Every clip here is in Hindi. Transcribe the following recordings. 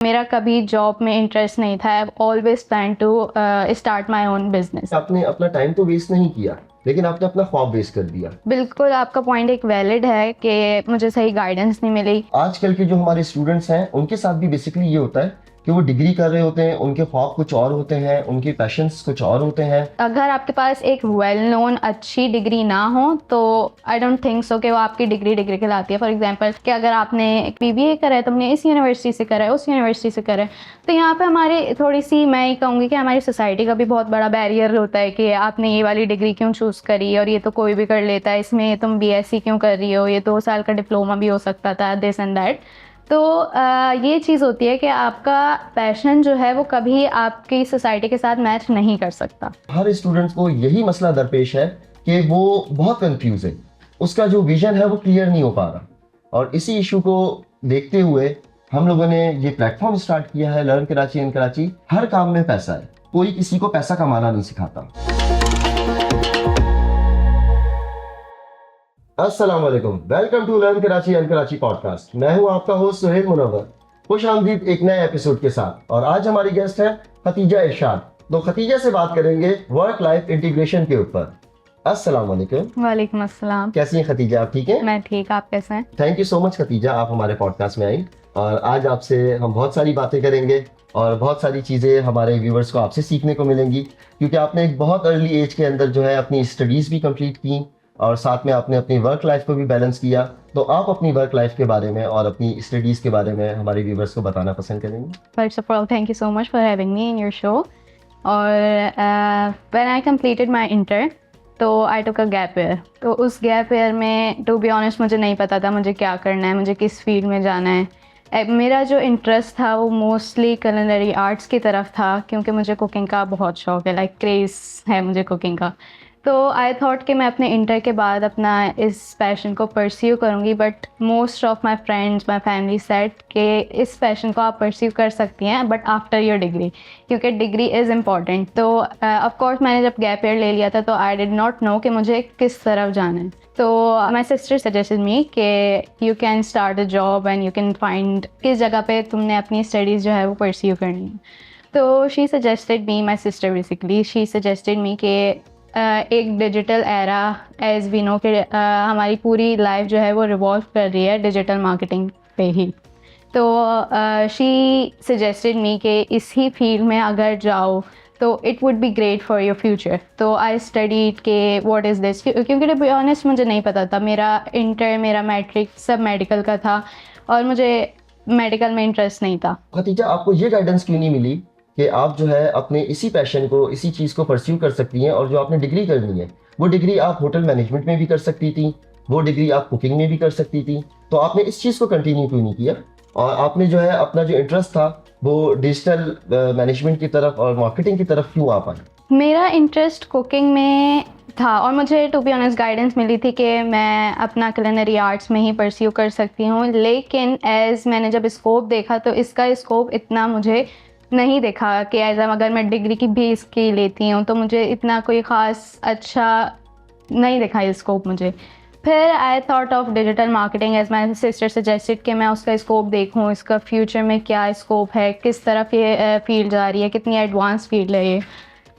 मेरा कभी जॉब में इंटरेस्ट नहीं था। I always plan to start my own business. आपने अपना टाइम तो वेस्ट नहीं किया, लेकिन आपने अपना ख्वाब वेस्ट कर दिया। बिल्कुल, आपका पॉइंट एक वैलिड है कि मुझे सही गाइडेंस नहीं मिली। आजकल के जो हमारे स्टूडेंट्स हैं उनके साथ भी बेसिकली ये होता है कि वो डिग्री कर रहे होते हैं, उनके ख्वाब कुछ और होते हैं, उनके पैशंस कुछ और होते हैं। अगर आपके पास एक वेल नोन अच्छी डिग्री ना हो तो आई डोंट थिंक सो कि वो आपकी डिग्री कहलाती है। फॉर एग्जांपल कि अगर आपने बीबीए करा है, तुमने इस यूनिवर्सिटी से करा है, उस यूनिवर्सिटी से करा है, तो यहाँ पे हमारी थोड़ी सी, मैं ये कहूँगी कि हमारी सोसाइटी का भी बहुत बड़ा बैरियर होता है कि आपने ये वाली डिग्री क्यों चूज़ करी और ये तो कोई भी कर लेता है, इसमें तुम बीएससी क्यों कर रही हो, ये 2 साल का डिप्लोमा भी हो सकता था, दिस एंड दैट। तो ये चीज़ होती है कि आपका पैशन जो है वो कभी आपकी सोसाइटी के साथ मैच नहीं कर सकता। हर स्टूडेंट को यही मसला दरपेश है कि वो बहुत कंफ्यूज है, उसका जो विजन है वो क्लियर नहीं हो पा रहा। और इसी इशू को देखते हुए हम लोगों ने ये प्लेटफॉर्म स्टार्ट किया है, लर्न कराची एंड कराची। हर काम में पैसा है, कोई किसी को पैसा कमाना नहीं सिखाता। अस्सलाम वालेकुम, welcome to learn Karachi and Karachi podcast. मैं हूं आपका होस्ट सुहेल मुनव्वर। खुश आमदीद एक नए एपिसोड के साथ। और आज हमारी गेस्ट है खतीजा इरशाद। तो खतीजा से बात करेंगे वर्क लाइफ इंटीग्रेशन के ऊपर। अस्सलाम वालेकुम। वालेकुम अस्सलाम। कैसी हैं खतीजा, आप ठीक हैं? मैं ठीक, आप कैसे हैं? Thank you so much Khatija, आप हमारे पॉडकास्ट में आई। और आज आपसे हम बहुत सारी बातें करेंगे और बहुत सारी चीज़ें हमारे व्यूवर्स को आपसे सीखने को मिलेंगी, क्योंकि आपने एक बहुत अर्ली एज के अंदर जो है अपनी स्टडीज़ भी कंप्लीट की और साथ में आपने अपनी वर्क लाइफ को भी बैलेंस किया। तो आप अपनी वर्क लाइफ के बारे में और अपनी स्टडीज़ के बारे में हमारे व्यूवर्स को बताना पसंद करेंगे? First of all thank you so much for having me in your show. और when I completed my inter तो I took a gap year. तो उस गैप ईयर में टू बी ऑनेस्ट मुझे नहीं पता था मुझे क्या करना है, मुझे किस फील्ड में जाना है। मेरा जो इंटरेस्ट था वो मोस्टली कुलिनरी आर्ट्स की तरफ था, क्योंकि मुझे कुकिंग का बहुत शौक है, लाइक क्रेज़ है मुझे कुकिंग का। तो आई थॉट कि मैं अपने इंटर के बाद अपना इस पैशन को परस्यू करूँगी, but most of my friends, my family said कि इस पैशन को आप परस्यू कर सकती हैं बट आफ्टर योर डिग्री, क्योंकि डिग्री इज़ इम्पॉर्टेंट। तो ऑफ कोर्स मैंने जब गैप ईयर ले लिया था तो आई डिड नॉट नो कि मुझे किस तरफ जाना है। तो माई सिस्टर सजेस्टेड मी कि you can start a job and you can find किस जगह पे तुमने अपनी स्टडीज़ जो है वो परस्यू करनी है। तो she suggested me, my sister basically, she suggested me कि एक digital era as we know कि हमारी पूरी लाइफ जो है वो रिवॉल्व कर रही है डिजिटल मार्केटिंग पे ही। तो शी सजेस्टेड मी कि इसी फील्ड में अगर जाओ तो it would be great for your future. तो आई स्टडीड के व्हाट इज़ दिस, क्योंकि टू बी ऑनेस्ट मुझे नहीं पता था। मेरा इंटर, मेरा मैट्रिक सब मेडिकल का था और मुझे मेडिकल में इंटरेस्ट नहीं था। खतीजा, आपको ये गाइडेंस क्यों नहीं मिली कि आप जो है अपने इसी पैशन को, इसी चीज़ को परस्यू कर सकती हैं और जो आपने डिग्री करनी है वो डिग्री आप होटल मैनेजमेंट में भी कर सकती थी, वो डिग्री आप कुकिंग में भी कर सकती थी। तो आपने इस चीज़ को कंटिन्यू क्यों नहीं किया और आपने जो है अपना जो इंटरेस्ट था वो डिजिटल मैनेजमेंट की तरफ और मार्केटिंग की तरफ क्यों आ पाया? मेरा इंटरेस्ट कुकिंग में था और मुझे टू बी ऑनेस्ट गाइडेंस मिली थी कि मैं अपना कुलिनरी आर्ट्स में ही परस्यू कर सकती हूँ, लेकिन एज़ मैंने जब स्कोप देखा तो इसका स्कोप इतना मुझे नहीं देखा कि एज अगर मैं डिग्री की भी इसकी लेती हूँ तो मुझे इतना कोई ख़ास अच्छा नहीं दिखा ये स्कोप मुझे। फिर I thought of digital marketing as my sister suggested कि मैं उसका स्कोप देखूँ, इसका फ्यूचर में क्या स्कोप है, किस तरफ ये फील्ड जा रही है, कितनी एडवांस फील्ड है ये।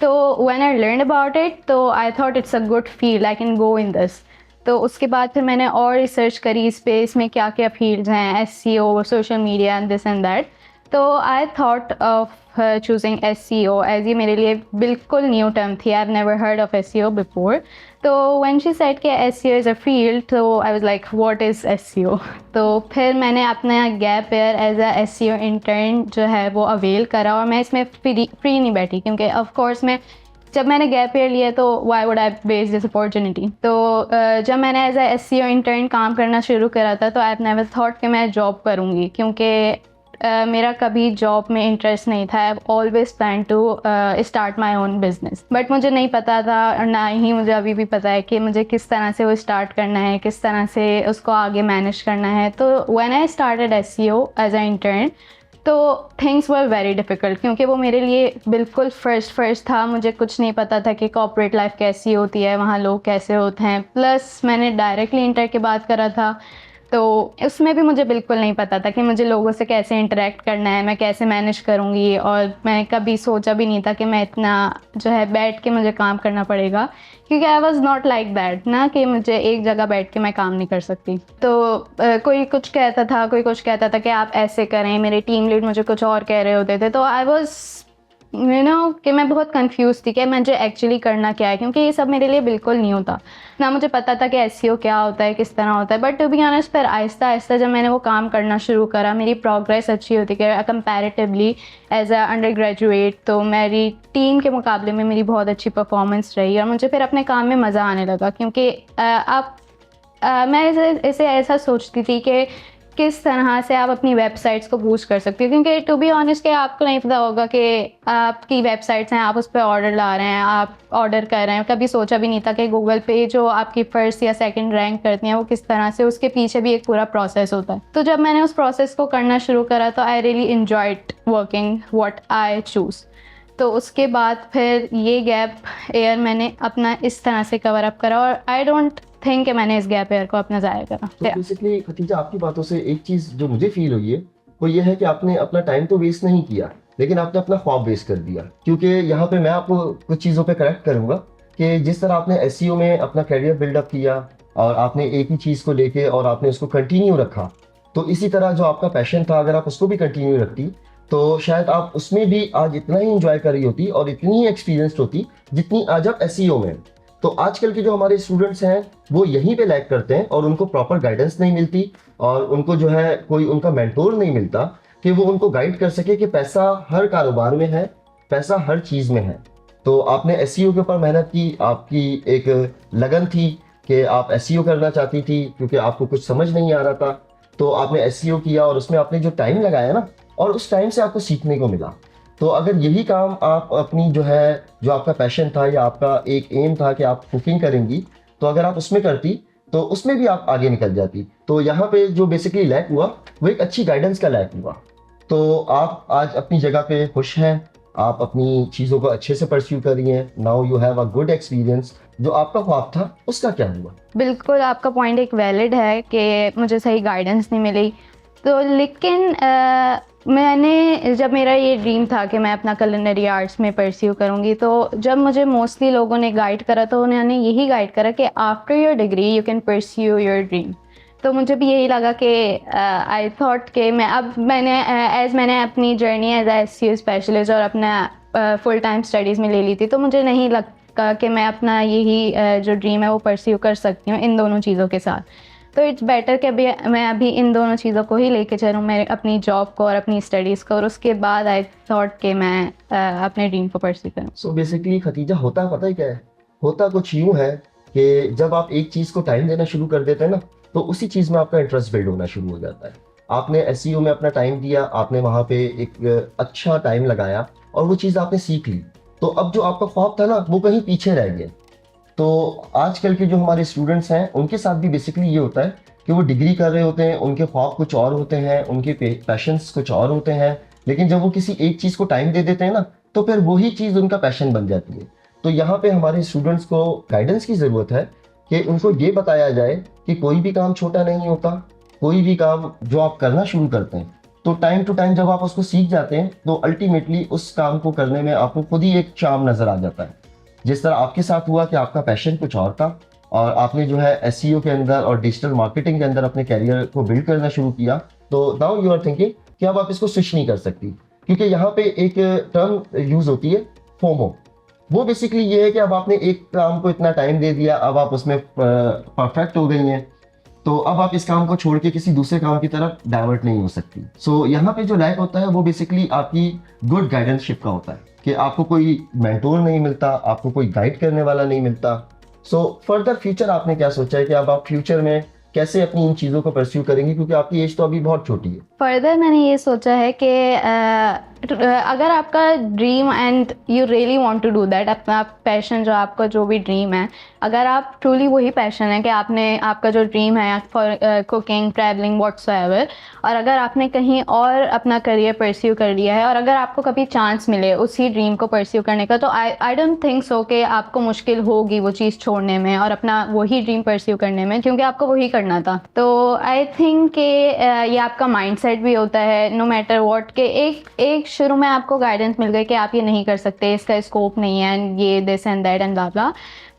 तो when I learn about it तो I thought it's a good field, I can go in this. तो उसके बाद फिर मैंने और रिसर्च करी इस पे, इसमें क्या क्या फील्ड्स हैं, SEO, social media and this and that. तो I thought of choosing SEO as ये मेरे लिए बिल्कुल न्यू टर्म थी। I have never heard of SEO before. तो व्हेन शी सेड कि SEO इज़ अ फील्ड, तो I was like what is SEO। तो फिर मैंने अपना gap year as a SEO intern जो है वो अवेल करा और मैं इसमें फ्री नहीं बैठी, क्योंकि ऑफ कोर्स जब मैंने गैप ईयर लिया तो why would I waste this opportunity. तो जब मैंने एज अ SEO इंटर्न काम करना शुरू करा था तो आई हैव नेवर थॉट कि मैं जॉब करूँगी, क्योंकि मेरा कभी जॉब में इंटरेस्ट नहीं था। I always plan to start my own business, but मुझे नहीं पता था और ना ही मुझे अभी भी पता है कि मुझे किस तरह से वो स्टार्ट करना है, किस तरह से उसको आगे मैनेज करना है। तो when I started SEO as a intern तो थिंग्स वर वेरी डिफ़िकल्ट, क्योंकि वो मेरे लिए बिल्कुल फर्स्ट था। मुझे कुछ नहीं पता था कि कॉर्पोरेट लाइफ कैसी होती है, वहाँ लोग कैसे होते हैं। प्लस मैंने डायरेक्टली इंटर के बाद करा था तो उसमें भी मुझे बिल्कुल नहीं पता था कि मुझे लोगों से कैसे इंटरेक्ट करना है, मैं कैसे मैनेज करूँगी, और मैंने कभी सोचा भी नहीं था कि मैं इतना जो है बैठ के मुझे काम करना पड़ेगा, क्योंकि I was not like that ना कि मुझे एक जगह बैठ के मैं काम नहीं कर सकती। तो कोई कुछ कहता था, कोई कुछ कहता था कि आप ऐसे करें, मेरे टीम लीड मुझे कुछ और कह रहे होते थे, तो आई वॉज़ कि मैं बहुत कंफ्यूज थी कि मुझे एक्चुअली करना क्या है, क्योंकि ये सब मेरे लिए बिल्कुल नहीं होता ना। मुझे पता था कि एसईओ क्या होता है, किस तरह होता है, बट टू बी ऑनेस्ट फिर आहिस्ता आहिस्ता जब मैंने वो काम करना शुरू करा, मेरी प्रोग्रेस अच्छी होती गई comparatively as a undergraduate. तो मेरी टीम के मुकाबले में मेरी बहुत अच्छी परफॉर्मेंस रही और मुझे फिर अपने काम में मज़ा आने लगा, क्योंकि मैं इसे ऐसा सोचती थी कि किस तरह से आप अपनी वेबसाइट्स को बूस्ट कर सकते हो, क्योंकि टू बी ऑनेस्ट कि आपको नहीं पता होगा कि आपकी वेबसाइट्स हैं, आप उस पर ऑर्डर ला रहे हैं, आप ऑर्डर कर रहे हैं। कभी सोचा भी नहीं था कि गूगल पे जो आपकी फर्स्ट या सेकंड रैंक करती हैं वो किस तरह से, उसके पीछे भी एक पूरा प्रोसेस होता है। तो जब मैंने उस प्रोसेस को करना शुरू करा तो I really enjoyed working what I choose. तो उसके बाद फिर ये गैप एयर मैंने अपना इस तरह से कवर अप करा, और आई डोंट थिंक कि मैंने इस गैप एयर को अपना ज़ाया करा। तो बेसिकली खतीजा, आपकी बातों से एक चीज़ जो मुझे फील हुई है वो ये है कि आपने अपना टाइम तो वेस्ट नहीं किया, लेकिन आपने अपना ख्वाब वेस्ट कर दिया। क्योंकि यहाँ पे मैं आपको कुछ चीज़ों पे करेक्ट करूँगा कि जिस तरह आपने एसईओ में अपना करियर बिल्डअप किया और आपने एक ही चीज़ को लेके और आपने उसको कंटिन्यू रखा, तो इसी तरह जो आपका पैशन था अगर आप उसको भी कंटिन्यू रखती तो शायद आप उसमें भी आज इतना ही इंजॉय कर रही होती और इतनी ही एक्सपीरियंस्ड होती जितनी आज आप एसईओ में। तो आजकल के जो हमारे स्टूडेंट्स हैं वो यहीं पे लैग करते हैं और उनको प्रॉपर गाइडेंस नहीं मिलती और उनको जो है कोई उनका मेंटोर नहीं मिलता कि वो उनको गाइड कर सके कि पैसा हर कारोबार में है, पैसा हर चीज़ में है। तो आपने एसईओ के ऊपर मेहनत की, आपकी एक लगन थी कि आप एसईओ करना चाहती थी क्योंकि आपको कुछ समझ नहीं आ रहा था, तो आपने एसईओ किया और उसमें आपने जो टाइम लगाया ना, और उस टाइम से आपको सीखने को मिला। तो अगर यही काम आप अपनी जो है, जो आपका पैशन था या आपका एक एम था कि आप कुकिंग करेंगी, तो अगर आप उसमें करती तो उसमें भी आप आगे निकल जाती। तो यहाँ पे जो बेसिकली लैक हुआ वो एक अच्छी गाइडेंस का लैक हुआ। तो आप आज अपनी जगह पे खुश हैं, आप अपनी चीज़ों को अच्छे से परस्यू कर रही हैं। Now you have a good experience. जो आपका ख्वाब था उसका क्या हुआ? बिल्कुल आपका पॉइंट एक वैलिड है कि मुझे सही गाइडेंस नहीं मिली, तो लेकिन मैंने जब मेरा ये ड्रीम था कि मैं अपना कुलिनरी आर्ट्स में परस्यू करूँगी, तो जब मुझे मोस्टली लोगों ने गाइड करा तो उन्होंने यही गाइड करा कि after your degree you can pursue your dream. तो मुझे भी यही लगा कि आई थॉट कि मैंने अपनी journey as a SEO specialist और अपना फुल टाइम स्टडीज़ में ले ली थी, तो मुझे नहीं लगा कि मैं अपना यही जो ड्रीम है वो परस्यू कर सकती हूँ इन दोनों चीज़ों के साथ। तो इट्स बेटर कि मैं अभी इन दोनों चीज़ों को ही लेके चलूँ, मैं अपनी जॉब को और अपनी स्टडीज़ को, और उसके बाद आई थॉट कि मैं अपने ड्रीम को परस्यू करूँ। सो बेसिकली खतीजा, होता पता ही क्या है, होता कुछ यूँ है कि जब आप एक चीज़ को टाइम देना शुरू कर देते हैं ना, तो उसी चीज़ में आपका इंटरेस्ट बिल्ड होना शुरू हो जाता है। आपने एसईओ में अपना टाइम दिया, आपने वहाँ पे एक अच्छा टाइम लगाया और वो चीज़ आपने सीख ली, तो अब जो आपका ख्वाब था ना वो कहीं पीछे रह गया। तो आजकल के जो हमारे स्टूडेंट्स हैं उनके साथ भी बेसिकली ये होता है कि वो डिग्री कर रहे होते हैं, उनके ख्वाब कुछ और होते हैं, उनके पैशंस कुछ और होते हैं, लेकिन जब वो किसी एक चीज़ को टाइम दे देते हैं ना, तो फिर वही चीज़ उनका पैशन बन जाती है। तो यहाँ पे हमारे स्टूडेंट्स को गाइडेंस की ज़रूरत है कि उनको ये बताया जाए कि कोई भी काम छोटा नहीं होता। कोई भी काम जो आप करना शुरू करते हैं तो टाइम टू टाइम जब आप उसको सीख जाते हैं तो अल्टीमेटली उस काम को करने में आपको खुद ही एक चार्म नज़र आ जाता है। जिस तरह आपके साथ हुआ कि आपका पैशन कुछ और था और आपने जो है एसईओ के अंदर और डिजिटल मार्केटिंग के अंदर अपने कैरियर को बिल्ड करना शुरू किया, तो नाउ यू आर थिंकिंग कि अब आप इसको स्विच नहीं कर सकती, क्योंकि यहाँ पे एक टर्म यूज होती है फोमो। वो बेसिकली ये है कि अब आपने एक काम को इतना टाइम दे दिया, अब आप उसमें परफेक्ट हो गई हैं, तो अब आप इस काम को छोड़ के किसी दूसरे काम की तरफ डाइवर्ट नहीं हो सकती। सो यहाँ पे जो लैक होता है वो बेसिकली आपकी गुड गाइडेंसशिप का होता है कि आपको कोई मेंटोर नहीं मिलता, आपको कोई गाइड करने वाला नहीं मिलता। सो फर्दर फ्यूचर आपने क्या सोचा है कि अब आप फ्यूचर में कैसे अपनी इन चीज़ों को परस्यू करेंगे, क्योंकि आपकी एज तो अभी बहुत छोटी है? फर्दर मैंने ये सोचा है कि अगर आपका dream and you really want to do that, अपना पैशन जो आपका जो भी ड्रीम है, अगर आप ट्रूली वही पैशन है कि आपका जो ड्रीम है फॉर कुकिंग, ट्रैवलिंग, व्हाट्सएवर, और अगर आपने कहीं और अपना करियर परस्यू कर लिया है और अगर आपको कभी चांस मिले उसी ड्रीम को परस्यू करने का, तो आई डोंट थिंक सो कि आपको मुश्किल होगी वो चीज़ छोड़ने में और अपना वही ड्रीम परस्यू करने में, क्योंकि आपको वही करना था। तो आई थिंक कि ये आपका माइंडसेट भी होता है, नो मैटर व्हाट, के एक शुरू में आपको गाइडेंस मिल गई कि आप ये नहीं कर सकते, इसका स्कोप नहीं है, एंड ये this and that and blah blah.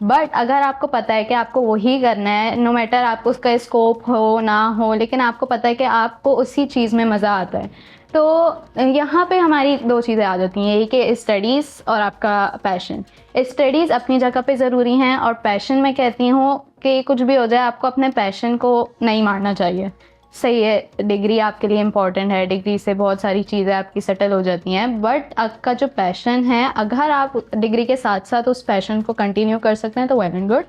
But अगर आपको पता है कि आपको वही करना है, नो मैटर आपको उसका स्कोप हो ना हो, लेकिन आपको पता है कि आपको उसी चीज़ में मज़ा आता है, तो यहाँ पे हमारी दो चीज़ें आ जाती हैं, एक कि स्टडीज़ और आपका पैशन। स्टडीज़ अपनी जगह पे ज़रूरी हैं और पैशन मैं कहती हूँ कि कुछ भी हो जाए आपको अपने पैशन को नहीं मारना चाहिए। सही है, डिग्री आपके लिए इम्पॉर्टेंट है, डिग्री से बहुत सारी चीज़ें आपकी सेटल हो जाती हैं, बट आपका जो पैशन है, अगर आप डिग्री के साथ साथ उस पैशन को कंटिन्यू कर सकते हैं तो वेल एंड गुड।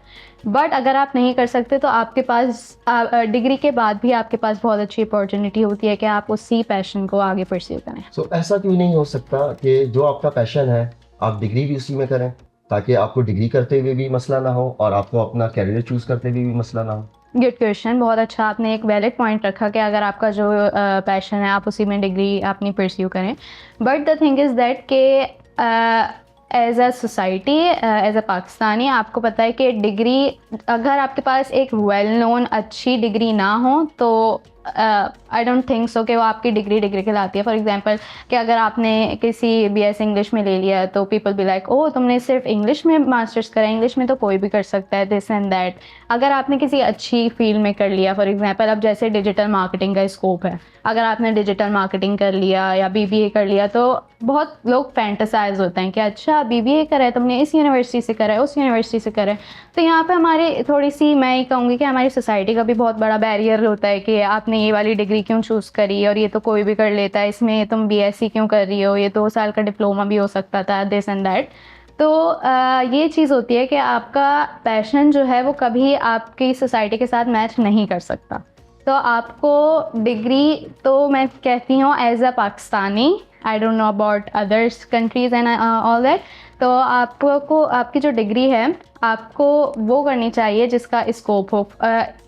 बट अगर आप नहीं कर सकते तो आपके पास डिग्री के बाद भी आपके पास बहुत अच्छी अपॉर्चुनिटी होती है कि आप उसी पैशन को आगे परस्यू करें। सो ऐसा क्यों नहीं हो सकता कि जो आपका पैशन है आप डिग्री भी उसी में करें, ताकि आपको डिग्री करते हुए भी मसला ना हो और आपको अपना कैरियर चूज़ करते हुए भी मसला ना हो? गुड क्वेश्चन, बहुत अच्छा, आपने एक वैलिड पॉइंट रखा कि अगर आपका जो पैशन है आप उसी में डिग्री अपनी परस्यू करें। But the thing is that कि as a society, as a Pakistani, आपको पता है कि डिग्री, अगर आपके पास एक वेल नोन अच्छी डिग्री ना हो तो आई डोंट थिंक सो कि वो आपकी डिग्री कहलाती है। फॉर एग्जांपल कि अगर आपने किसी BS इंग्लिश में ले लिया तो पीपल बी लाइक, ओह तुमने सिर्फ इंग्लिश में मास्टर्स करा, इंग्लिश में तो कोई भी कर सकता है, दिस एंड दैट। अगर आपने किसी अच्छी फील्ड में कर लिया, फॉर एग्जांपल अब जैसे डिजिटल मार्केटिंग का स्कोप है, अगर आपने डिजिटल मार्केटिंग कर लिया या BBA कर लिया, तो बहुत लोग फैंटसाइज होते हैं कि अच्छा BBA करा है तुमने, इस यूनिवर्सिटी से करा है, उस यूनिवर्सिटी से करा है। तो यहाँ पे हमारे थोड़ी सी, मैं ये कहूँगी कि हमारी सोसाइटी का भी बहुत बड़ा बैरियर होता है कि आपने ये वाली डिग्री क्यों चूज़ करी, और ये तो कोई भी कर लेता है, इसमें तुम BSc क्यों कर रही हो, ये 2 साल का डिप्लोमा भी हो सकता था, दिस एंड दैट। तो ये चीज़ होती है कि आपका पैशन जो है वो कभी आपकी सोसाइटी के साथ मैच नहीं कर सकता। तो आपको डिग्री, तो मैं कहती हूँ as a Pakistani, I don't know about others countries and all that, तो आपको आपकी जो डिग्री है आपको वो करनी चाहिए जिसका स्कोप हो।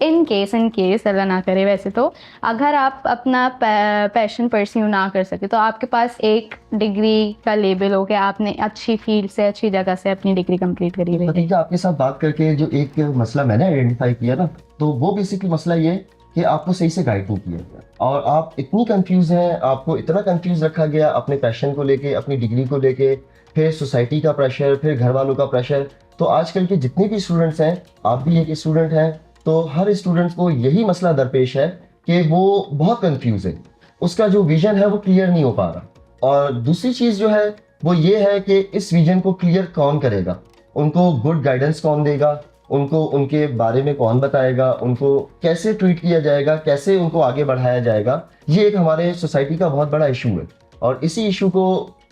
इन केस अल्लाह ना करे, वैसे तो अगर आप अपना पैशन परस्यू ना कर सके तो आपके पास एक डिग्री का लेबल हो कि आपने अच्छी फील्ड से, अच्छी जगह से अपनी डिग्री कंप्लीट करी रही है। खदीजा, आपके साथ बात करके जो एक मसला मैंने आइडेंटिफाई किया ना, तो वो बेसिकली मसला ये कि आपको सही से गाइड नहीं किया गया और आप इतनी कंफ्यूज हैं, आपको इतना कंफ्यूज रखा गया अपने पैशन को लेके, अपनी डिग्री को लेके, फिर सोसाइटी का प्रेशर, फिर घर वालों का प्रेशर। तो आजकल के जितने भी स्टूडेंट्स हैं, आप भी एक स्टूडेंट हैं, तो हर स्टूडेंट्स को यही मसला दरपेश है कि वो बहुत कंफ्यूज है, उसका जो विजन है वो क्लियर नहीं हो पा रहा। और दूसरी चीज़ जो है वो ये है कि इस विजन को क्लियर कौन करेगा, उनको गुड गाइडेंस कौन देगा, उनको उनके बारे में कौन बताएगा, उनको कैसे ट्रीट किया जाएगा, कैसे उनको आगे बढ़ाया जाएगा। ये एक हमारे सोसाइटी का बहुत बड़ा इशू है और इसी इशू को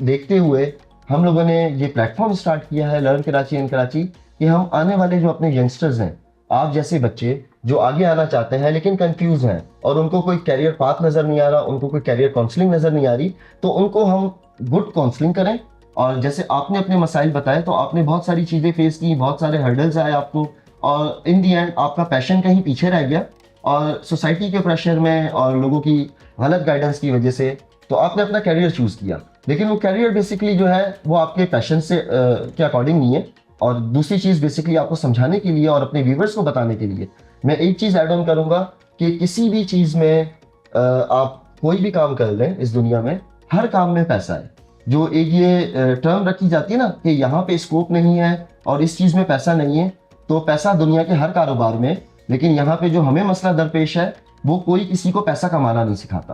देखते हुए हम लोगों ने ये प्लेटफॉर्म स्टार्ट किया है, लर्न कराची इन कराची, कि हम आने वाले जो अपने यंगस्टर्स हैं, आप जैसे बच्चे जो आगे आना चाहते हैं लेकिन कंफ्यूज हैं और उनको कोई कैरियर पाथ नज़र नहीं आ रहा, उनको कोई कैरियर काउंसलिंग नज़र नहीं आ रही, तो उनको हम गुड काउंसलिंग करें। और जैसे आपने अपने मसाइल बताए, तो आपने बहुत सारी चीज़ें फेस की, बहुत सारे हर्डल्स आए आपको, और इन दी एंड आपका पैशन कहीं पीछे रह गया और सोसाइटी के प्रेशर में और लोगों की गलत गाइडेंस की वजह से तो आपने अपना कैरियर चूज़ किया, लेकिन वो कैरियर बेसिकली जो है वो आपके पैशन से के अकॉर्डिंग नहीं है। और दूसरी चीज़ बेसिकली आपको समझाने के लिए और अपने व्यूवर्स को बताने के लिए मैं एक चीज़ ऐड ऑन करूँगा कि किसी भी चीज़ में आप कोई भी काम कर लें इस दुनिया में, हर काम में पैसा है। जो एक ये टर्म रखी जाती है ना कि यहाँ पे स्कोप नहीं है और इस चीज़ में पैसा नहीं है, तो पैसा दुनिया के हर कारोबार में, लेकिन यहाँ पे जो हमें मसला दरपेश है वो कोई किसी को पैसा कमाना नहीं सिखाता।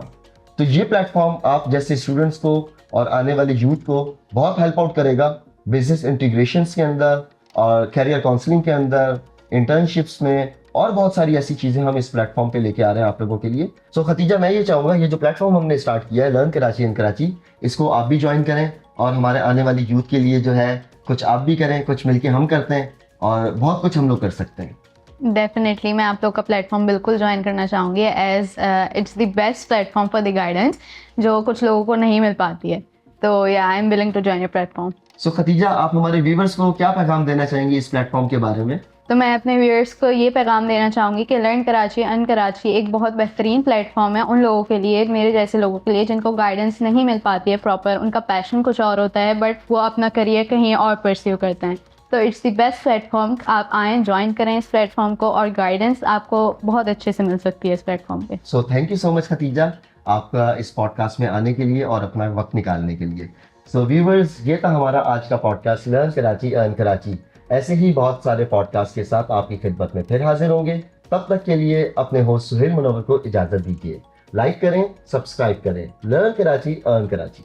तो ये प्लेटफॉर्म आप जैसे स्टूडेंट्स को और आने वाले यूथ को बहुत हेल्प आउट करेगा बिजनेस इंटीग्रेशंस के अंदर और कैरियर काउंसलिंग के अंदर, इंटर्नशिप्स में, और बहुत सारी ऐसी चीज़ें हम इस प्लेटफॉर्म पे लेके आ रहे हैं आप लोगों के लिए। सो खतीजा, मैं ये चाहूँगा ये जो प्लेटफॉर्म हमने स्टार्ट किया है, लर्न कराची इन कराची, इसको आप भी ज्वाइन करें और हमारे आने वाली यूथ के लिए जो है कुछ आप भी करें, कुछ मिलके हम करते हैं और बहुत कुछ हम लोग कर सकते हैं। डेफिनेटली मैं आप लोग का प्लेटफॉर्म बिल्कुल ज्वाइन करना चाहूँगी, as it's the best platform for the guidance जो कुछ लोगों को नहीं मिल पाती है। तो yeah I am willing to join your platform. So Khatija, आप हमारे व्यूवर्स को क्या पैगाम देना चाहेंगी इस प्लेटफॉर्म के बारे में? तो मैं अपने व्यूअर्स को ये पैगाम देना चाहूँगी कि लर्न कराची अर्न कराची एक बहुत बेहतरीन प्लेटफॉर्म है उन लोगों के लिए, मेरे जैसे लोगों के लिए जिनको गाइडेंस नहीं मिल पाती है प्रॉपर, उनका पैशन कुछ और होता है बट वो अपना करियर कहीं और परस्यू करते हैं। तो इट्स द बेस्ट प्लेटफॉर्म, आप आएँ ज्वाइन करें इस प्लेटफॉर्म को और गाइडेंस आपको बहुत अच्छे से मिल सकती है इस प्लेटफॉर्म पे। So thank you so much Khatija, आपका इस पॉडकास्ट में आने के लिए और अपना वक्त निकालने के लिए। सो व्यूवर्स, ये था हमारा आज का podcast learn Karachi earn Karachi. ऐसे ही बहुत सारे पॉडकास्ट के साथ आपकी खिदमत में फिर हाजिर होंगे। तब तक के लिए अपने होस्ट सुहेल मुनव्वर को इजाजत दीजिए। लाइक करें, सब्सक्राइब करें। Learn Karachi earn Karachi.